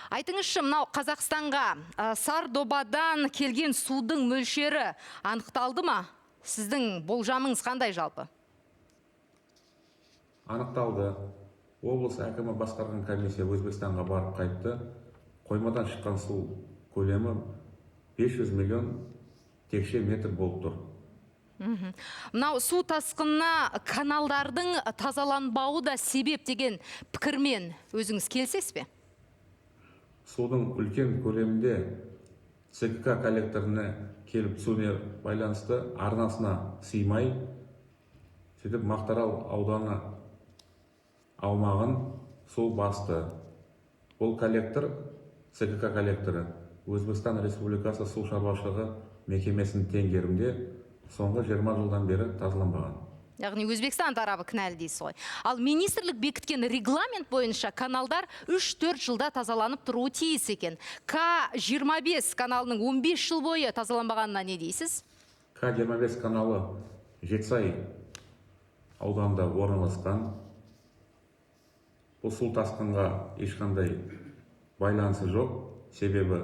Айтыңызшы, мынау Қазақстанға Сардобадан келген судың мөлшері анықталды ма? Сіздің болжамыңыз қандай жалпы? Анықталды. Облыс әкімі басқарған комиссия Өзбекстанға барып қайтты. Қоймадан шыққан су көлемі 500 миллион текше метр болып тұр. Мынау су тасқынына каналдардың тазаланбауы да себеп деген пікірмен өзіңіз келісесіз бе? Судың үлкен көлемінде ЦКК коллекторына келіп түсуіне байланысты арнасына сыймай, сөйтіп Мақтаарал ауданы аумағын су басты. Бұл коллектор, ЦКК коллекторы, Өзбекстан Республикасы су шаруашылығы мекемесінің теңгерімде соңғы 20 жылдан бері тазаланбаған. Яғни Өзбекстан тарабы кінәлі дейсіз ғой. Ал министрлік бекіткен регламент бойынша каналдар 3-4 жылда тазаланып тұруы тиіс екен. К-25 каналының 15 жыл бойы тазаланбағанына не дейсіз? К-25 каналы Жетісай ауданында орналасқан. Бұл су тасқынға ешқандай байланысы жоқ, себебі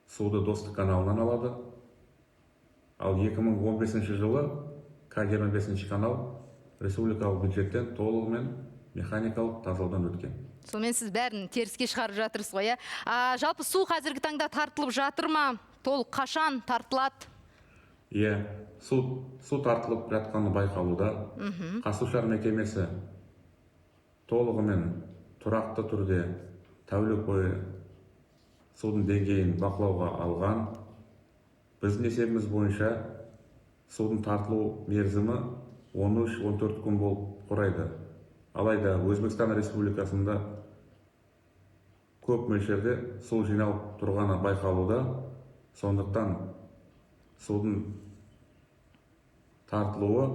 суды Достық каналынан алады. Ал 2015 жылы К-25 канал республикалық бюджеттен толығымен механикалық тазалаудан өткен. Сонымен сіз бәрін теріске шығарып жатырсыз ғой, жалпы су қазіргі таңда тартылып жатыр ма? Толық қашан тартылады? Су тартылып жатқаны байқалуда. Қазсушар мекемесі толығымен тұрақты түрде тәулік бойы судың деңгейін бақылауға алған. Біздің есебіміз бойынша судың тартылу мерзімі 13-14 күн болып құрайды. Алайда Өзбекстан Республикасында көп мөлшерде су жиналып тұрғаны байқалуда, сондықтан судың тартылуы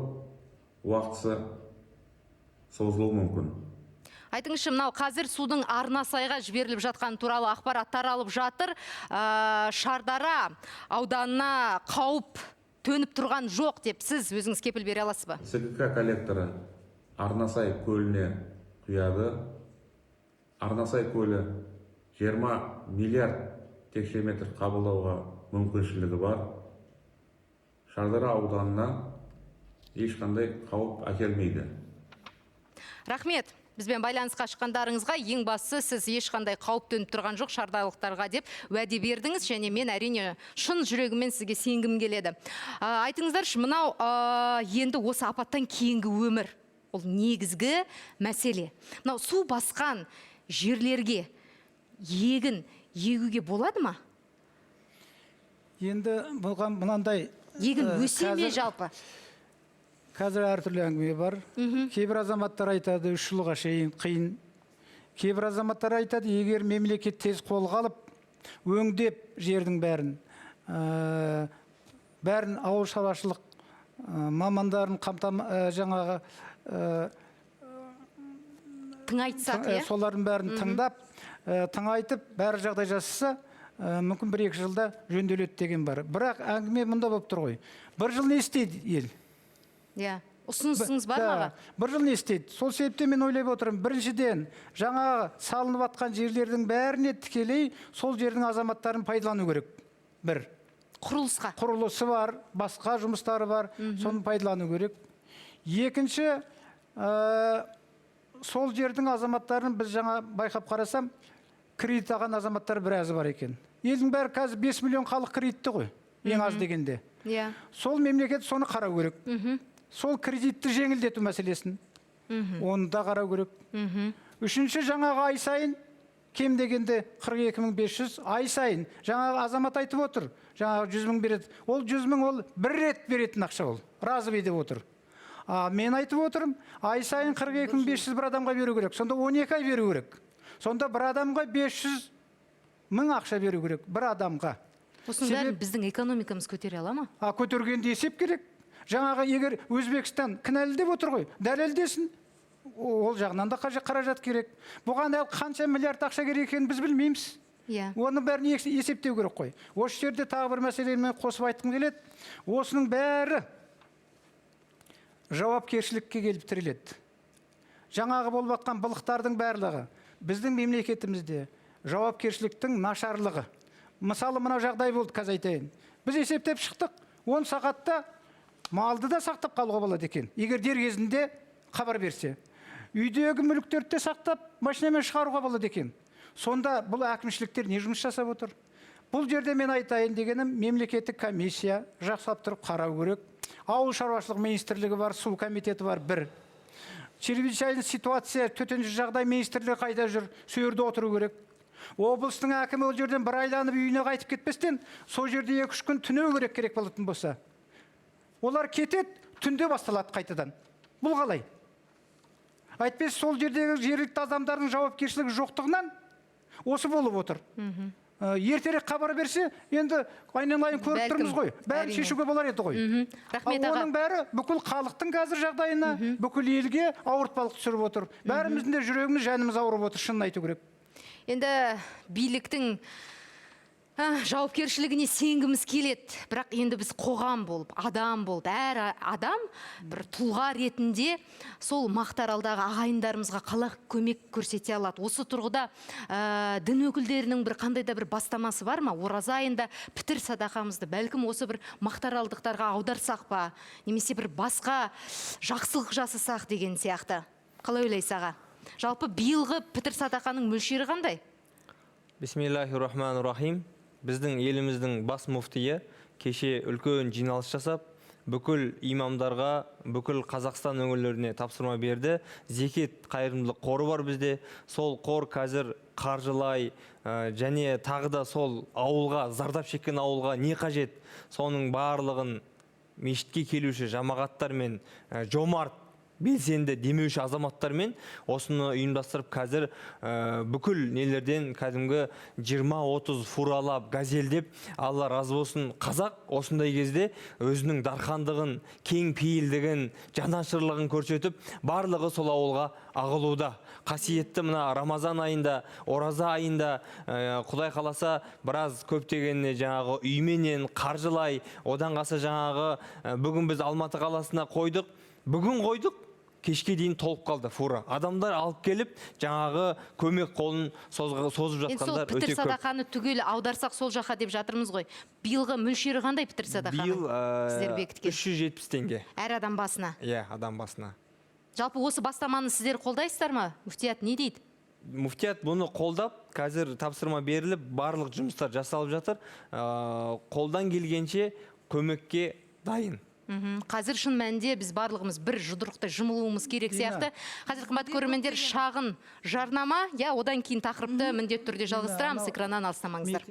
уақытысы созылуы мүмкін. Айтыңызшы, мынау қазір судың Арнасайға жіберіліп жатқан туралы ақпарат таралып жатыр. Шардара ауданына қауіп төніп тұрған жоқ деп сіз өзіңіз кепіл бере аласыз ба? ЦКК коллекторы Арнасай көліне құяды. Арнасай көлі 20 миллиард текше метр қабылдауға мүмкіншілігі бар. Шардара ауданына ешқандай қауіп әкелмейді. Рахмет. Бізбен байланысқа шыққандарыңызға ең бастысы сіз ешқандай қауіп төніп тұрған жоқ шардарлықтарға деп уәде бердіңіз, және мен әрине шын жүрегіммен сізге сенгім келеді. Айтыңыздаршы, мынау енді осы апаттан кейінгі өмір, ол негізгі мәселе. Мынау су басқан жерлерге егін егуге болады ма? Енді болған мынандай егін өсе ме жалпы? Қазір әртүрлі әңгіме бар. Кейбір азаматтар айтады, 3 жылға шейін қиын. Кейбір азаматтар айтады, егер мемлекет тез қолға алып, өңдеп жердің бәрін ауыл шаруашылық мамандарын жаңағы тыңайтсақ, солардың бәрін тыңдап, тыңайтып, бәрі жағдай жасаса, мүмкін 1-2 жылда жөнделеді деген бар. Бірақ әңгіме мұнда болып тұр ғой. 1 жыл не істейді ел? Ұсынысыңыз бар ма? 1 жыл не істейді? Сол себептен мен ойлап отырмын, біріншіден жаңа салынып атқан жерлердің бәріне тікелей сол жердің азаматтарын пайдалану керек. Құрылысқа. Құрылысы бар, басқа жұмыстары бар, соны пайдалану керек. Екінші, сол жердің азаматтарын біз жаңа байқап қарасам, кредит алған азаматтар біразы бар екен. Елдің бәрі қазір 5 миллион халық кредитті ғой, ең аз дегенде. Сол мемлекет соны қарау керек. Сол кредитті жеңілдету мәселесін. Оны да қарау керек. Үшінші, жаңағы ай сайын, кем дегенде 42.500 ай сайын. Жаңағы азамат айтып отыр, жаңағы 100 мың береді. Ол 100 мың ол бір рет беретін ақша ол. Разы деп отыр. Мен айтып отырым, ай сайын 42.500 бір адамға беру керек. Сонда 12 ай беру керек. Сонда бір адамға 500 мың ақша беру керек, бір адамға. Осының бәрін біздің экономикамыз көтере ала ма? Көтергенде есеп керек. Жаңағы егер Өзбекстан кінәлі деп отыр ғой, дәлелдесін. Ол жағынан да қаражат керек. Бұған қанша миллиард ақша керек екенін біз білмейміз. Оны бәрін есептеу керек қой. Осы жерде тағы бір мәселемен қосып айтқым келеді. Осының бәрі жауапкершілікке келіп тіреледі. Жаңағы болып жатқан былықтардың барлығы біздің мемлекетімізде жауапкершіліктің нашарлығы. Мысалы, мына жағдай болды, қазір айтайын. Біз есептеп шықтық, 10 сағатта малды да сақтап қалуға болады екен. Егер дер кезінде хабар берсе. Үйдегі мүліктерді сақтап, машинамен шығаруға болады екен. Сонда бұл әкімшіліктер не жұмыс жасап отыр? Бұл жерде мен айтайын дегенім, мемлекеттік комиссия жақсылап тұрып қарау керек. Ауыл шаруашылық министрлігі бар, су комитеті бар, бір. Чрезвычайный ситуация, төтенше жағдай министрлігі қайда жүр, сөйерде отыру керек. Облыстың әкімі ол жерден бір айланып үйіне қайтып кетпестен, сол жерде 2-3 күн түнеу керек болатын болса. Олар кетеді, түнде басталады қайтадан. Бұл қалай? Айтпес, сол жердегі жергілікті адамдардың жауапкершілігі жоқтығынан осы болып отыр. Ертерек хабар берсе, енді айналайын көріп тұрмыз ғой. Бәрін шешуге болар еді ғой. Оның бәрі бүкіл халықтың қазір жағдайына, бүкіл елге ауыртпалық түсіріп отыр. Бәріміздің де жүрегіміз, жанымыз ауырып отыр, шынын айту керек. Енді биліктің жауапкершілігіне сенгіміз келеді. Бірақ енді біз қоғам болып, адам болып, әр адам бір тұлға ретінде сол Мақтааралдағы ағайындарымызға қалай көмек көрсете алады. Осы тұрғыда дін өкілдерінің бір қандай да бір бастамасы бар ма? Ораза айында пітір садақамызды бәлкім осы бір мақтааралдықтарға аударсақ па, немесе бір басқа жақсылық жасасақ деген сияқты. Қалай ойлайсыз аға? Жалпы биылғы пітір садақаның мөлшері қандай? Бисмиллахир-рахманир-рахим. Біздің еліміздің бас муфтийі кеше үлкен жиналыс жасап, бүкіл имамдарға, бүкіл Қазақстан өңірлеріне тапсырма берді. Зекет қайырымдылық қоры бар бізде. Сол қор қазір қаржылай және тағы да сол ауылға, зардап шеккен ауылға не қажет? Соның барлығын мешітке келуші жамағаттар мен жомарт белсенді демеуші азаматтармен осыны ұйымдастырып қазір бүкіл нелерден кәдімгі 20-30 фуралап, газелдеп, Алла разы болсын, қазақ осындай кезде өзінің дархандығын, кең пейілдігін, жанашырлығын көрсетіп, барлығы сол ауылға ағылуда. Қасиетті мына Рамазан айында, ораза айында, Құдай қаласа біраз көптегенне жаңағы үйменен қаржылай, одан қалса жаңағы бүгін біз Алматы қаласына қойдық, бүгін қойдық, кешке дейін толып қалды фура. Адамдар алып келіп, жаңағы көмек қолын созып жатқандар өте көп. Пітір садақаны түгел аударсақ сол жаққа деп жатырмыз ғой. Биылғы мөлшері қандай пітір садақаның? Биыл 370 теңге. Әр адам басына? Иә, адам басына. Жалпы осы бастаманы сіздер қолдайсыздар ма? Мүфтият не дейді? Мүфтият бұны қолдап, қазір тапсырма беріліп, барлық жұмыстар жасалып жатыр. Қолдан келгенше көмекке дайын. Қазір шын мәнінде біз барлығымыз бір жұдырықтай жұмылуымыз керек сияқты. Қазір қымбатты көрермендер, шағын жарнама, одан кейін тақырыпты міндетті түрде жалғастырамыз. Экраннан алыстамаңыздар.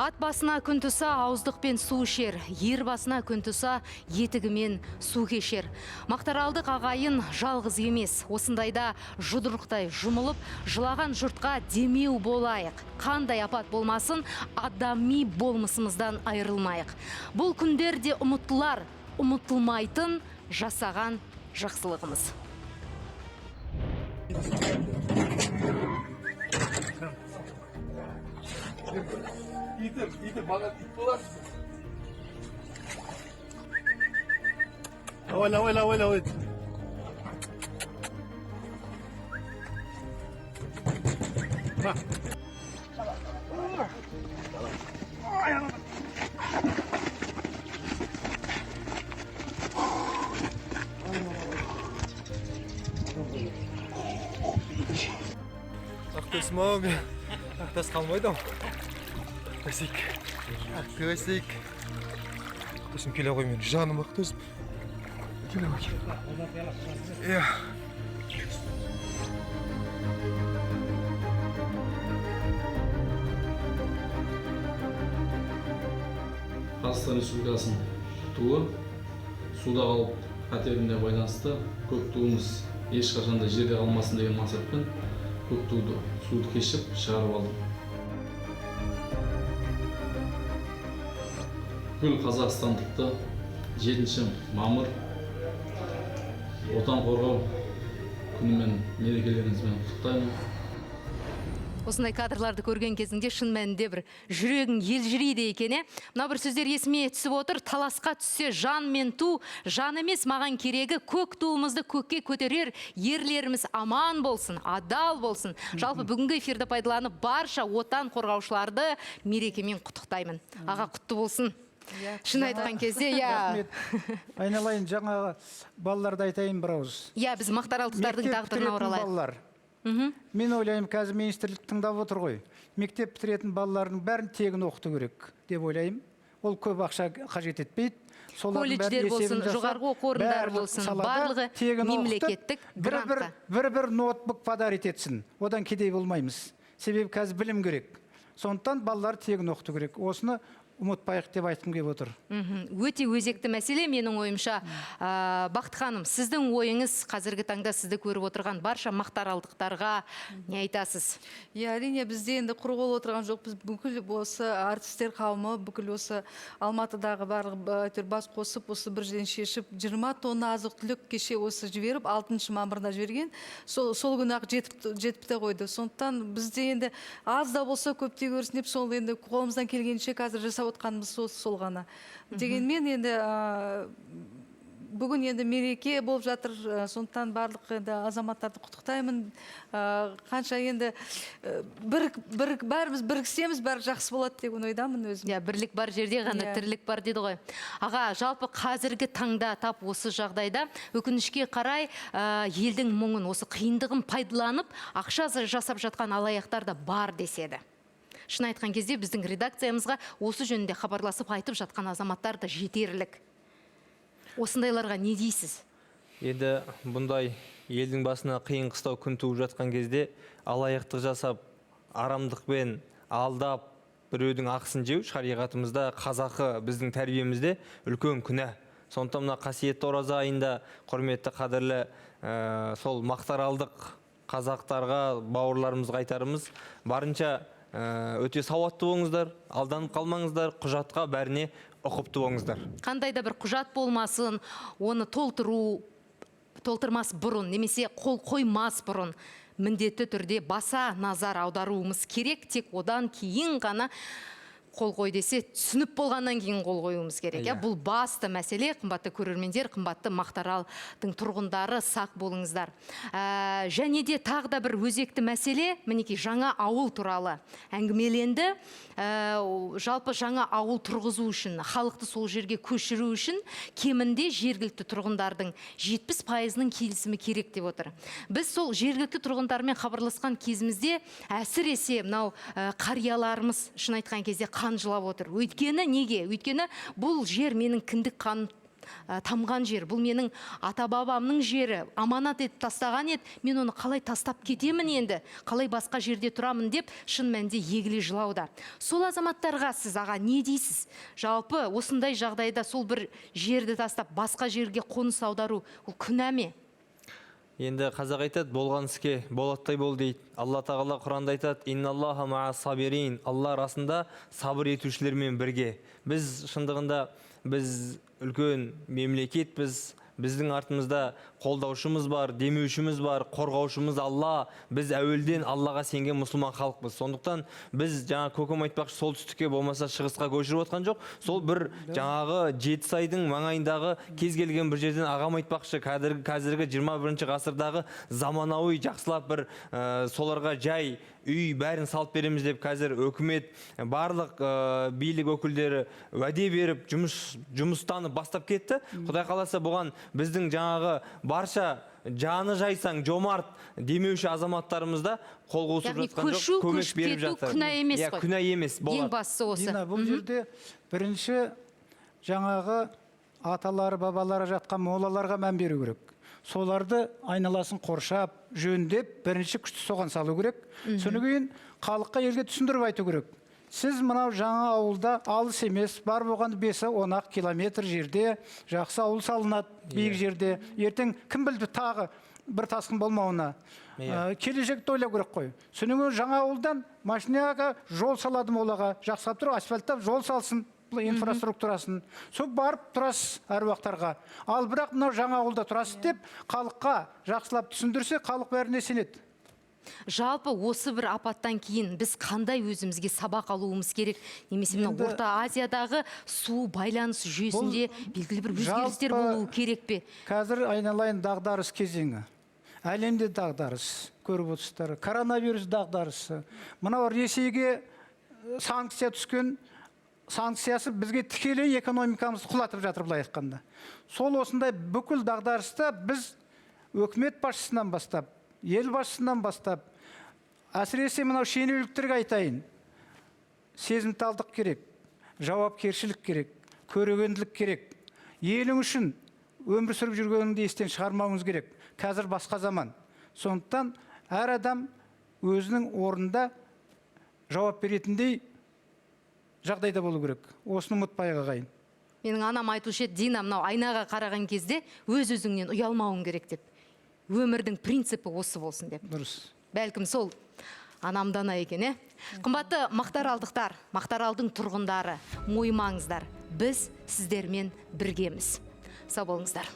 Ат басына күн туса, ауыздықпен су ішер, ер басына күн туса, етігімен су кешер. Мақтааралдық ағайын жалғыз емес, осындайда жұдырықтай жұмылып, жылаған жұртқа демеу болайық. Қандай апат болмасын, адами болмысымыздан айырылмайық. Бұл күндерде ұмытылар, ұмытылмайтын жасаған жақсылығымыз. İyidir, bana ip bular. Havayla. Ақтөсім ау, мен ақтас қалмайды ау. Ақтөсік. Ақтөсім келе ғой мен, жаным Ақтөсім. Келе ғой. Иә. Қазақстан Республикасының туы суда қалып қатеріне байланысты көк туымыз ешқашан да жерде қалмасын деген мақсатпен көк туды суды кешіп шығарып алдым. Бүкіл қазақстандықты 7 мамыр отан қорғау күнімен мерекелеріңізбен құттықтаймын. Осындай кадрларды көрген кезіңде шын мәнінде бір жүрегің елжірейді екен. Мына бір сөздер есіме түсіп отыр. Таласқа түссе жан мен ту, жан емес маған керегі, көк туымызды көкке көтерер, ерлеріміз аман болсын, адал болсын. Жалпы бүгінгі эфирді пайдаланып барша отан қорғаушыларды мерекемен құттықтаймын. Аға құтты болсын. Шын айтқан кезде, я. Айналайын, жаңағы балаларды айтайын бір ауыз. Я, біз мақтаралдықтардың тағдырына оралайық. Мен ойлаймын, қазір министрлік тыңдап отыр ғой. Мектеп бітіретін балалардың бәрін тегін оқыту керек деп ойлаймын. Ол көп ақша қажет етпейді. Колледждер болсын, жоғарғы оқу орындары болсын, барлығы мемлекеттік грантқа. Бір ноутбук подарить етсін. Одан кедей болмаймыз. Себебі қазір білім керек. Сондықтан балалар тегін оқыту керек. Осыны ұмытпайық деп айтқым келіп отыр. Өте өзекті мәселе менің ойымша. Бақыт ханым, сіздің ойыңыз қазіргі таңда сізді көріп отырған барша мақтаралдықтарға не айтасыз? Әрине бізде енді құр қол отырған жоқ. Біз бүкіл осы артистер қауымы, бүкіл осы Алматыдағы барлық бас қосып, осы бір жерден шешіп, 20 тонна азық-түлік кеше осы жіберіп, 6 мамырда жіберген. Сол күні-ақ жетіпті қойды. Сондықтан бізде енді аз да болса көптей көрсін деп, сол енді қолымыздан келгенше қазір жасап отқанымыз сол ғана. Дегенмен енді бүгін енді мереке болып жатыр, сондықтан барлық азаматтарды құттықтаймын. Қанша енді бәріміз біріксеміз, бәрі жақсы болады деген ойдамын өзім. Бірлік бар жерде ғана тірлік бар деді ғой. Аға, жалпы қазіргі таңда тап осы жағдайда өкінішке қарай елдің мұңын, осы қиындығын пайдаланып, ақша жасап жатқан алаяқтар да бар деседі. Шын айтқан кезде біздің редакциямызға осы жөнінде хабарласып айтып жатқан азаматтар да жетерлік. Осындайларға не дейсіз? Енді бұндай елдің басына қиын қыстау күн туып жатқан кезде алаяқтық жасап, арамдықпен алдап, біреудің ақысын жеу шариғатымызда, қазақы біздің тәрбиемізде үлкен күнә. Сондықтан мына қасиетті ораза айында құрметті қадірлі сол мақтаралдық қазақтарға, бауырларымызға айтарымыз, барынша өте сауатты болыңыздар, алданып қалмаңыздар, құжатқа бәріне ұқыпты болыңыздар. Қандай да бір құжат болмасын, оны толтырмас бұрын, немесе қол қоймас бұрын міндетті түрде баса назар аударуымыз керек, тек одан кейін ғана қол қой десе, түсініп болғаннан кейін қол қоюымыз керек. Бұл басты мәселе, қымбатты көрермендер, қымбатты Мақтааралдың тұрғындары, сақ болыңыздар. Және де тағы да бір өзекті мәселе, мінекей жаңа ауыл туралы әңгімеленді. Жалпы жаңа ауыл тұрғызу үшін, халықты сол жерге көшіру үшін кемінде жергілікті тұрғындардың 70%-ның келісімі керек деп отыр. Біз сол жергілікті тұрғындармен хабарласқан кезімізде әсіресе мынау қарияларымыз шын айтқан кезде қан жылап отыр. Өйткені неге? Өйткені бұл жер менің кіндік қаным тамған жер, бұл менің ата-бабамның жері, аманат етіп тастаған еді, мен оны қалай тастап кетемін енді, қалай басқа жерде тұрамын деп шын мәнінде егіле жылауда. Сол азаматтарға сіз аға не дейсіз? Жалпы осындай жағдайда сол бір жерді тастап басқа жерге қоныс аудару ол күнә ме? Енді қазақ айтады, болған іске болаттай бол дейді. Алла тағала Құранда айтады, инналлаха ма'a сабирин. Алла арасында сабыр етушілермен бірге. Біз шындығында біз үлкен мемлекетпіз, біздің артымызда қолдаушымыз бар, демеушіміз бар, қорғаушымыз Алла. Біз әуелден Аллаға сенген мұсылман халықпыз. Сондықтан біз жаңа көкем айтпақшы солтүстікке болмаса шығысқа көшіріп отқан жоқ. Сол бір жаңағы Жетісайдың маңайындағы кез келген бір жерден ағам айтпақшы қазіргі 21 ғасырдағы заманауи жақсылап бір соларға жай үй бәрін салып береміз деп қазір өкімет барлық билік өкілдері уәде беріп жұмыстаны бастап кетті. Құдай қаласа бұған біздің жаңағы барша жаны жайсаң жомарт демеуші азаматтарымызда қол қосып жатқан жоқ, көмек беріп жатыр. Күнә емес қой. Күнә емес. Ең бастысы осы. Дина, бұл жерде бірінші жаңағы аталары, бабалары жатқан молаларға мән беру керек. Соларды айналасын қоршап, жөндеп, бірінші күшті соған салу керек. Содан кейін халыққа елге түсіндіріп айту керек. Сіз мынау жаңа ауылда алыс емес, бар болғаны 5-10 километр жерде жақсы ауыл салынады, биік жерде. Ертең кім білді тағы бір тасқын болмауына. Келешекті ойлау керек қой. Содан кейін жаңа ауылдан машинаға жол салады молаға, жақсылап тұр, асфальттап жол салсын. Инфраструктурасын. Сол барып тұрасыз әруақтарға. Ал бірақ мынау жаңа ауылда тұрасыз деп, халыққа жақсылап түсіндірсе, халық бәріне сенеді. Жалпы осы бір апаттан кейін біз қандай өзімізге сабақ алуымыз керек? Немесе Орта Азиядағы су байланыс жүйесінде белгілі бір өзгерістер болуы керек пе? Қазір айналайын дағдарыс кезеңі. Әлемде дағдарыс көріп отырсыздар. Коронавирус дағдарысы. Мынау Ресейге санкция түскен, санкциясы бізге тікелей экономикамызды құлатып жатыр былай айтқанда. Сол осындай бүкіл дағдарыста біз өкімет басшысынан бастап, ел басшысынан бастап, әсіресе мынау шенеуніктерге айтайын. Сезімталдық керек, жауапкершілік керек, көрегенділік керек. Елің үшін өмір сүріп жүргеніңді естен шығармауыңыз керек. Қазір басқа заман. Сондықтан әр адам өзінің орнында жауап беретіндей жағдайда болу керек. Осыны ұмытпайық ағайын. Менің анам айтушы еді, Дина, мынау айнаға қараған кезде өз-өзіңнен ұялмауың керек деп. Өмірдің принципі осы болсын деп. Дұрыс. Бәлкім сол анамдана екен, Қымбатты Мақтааралдықтар, Мақтааралдың тұрғындары, мойымаңыздар. Біз сіздермен біргеміз. Сау болыңыздар.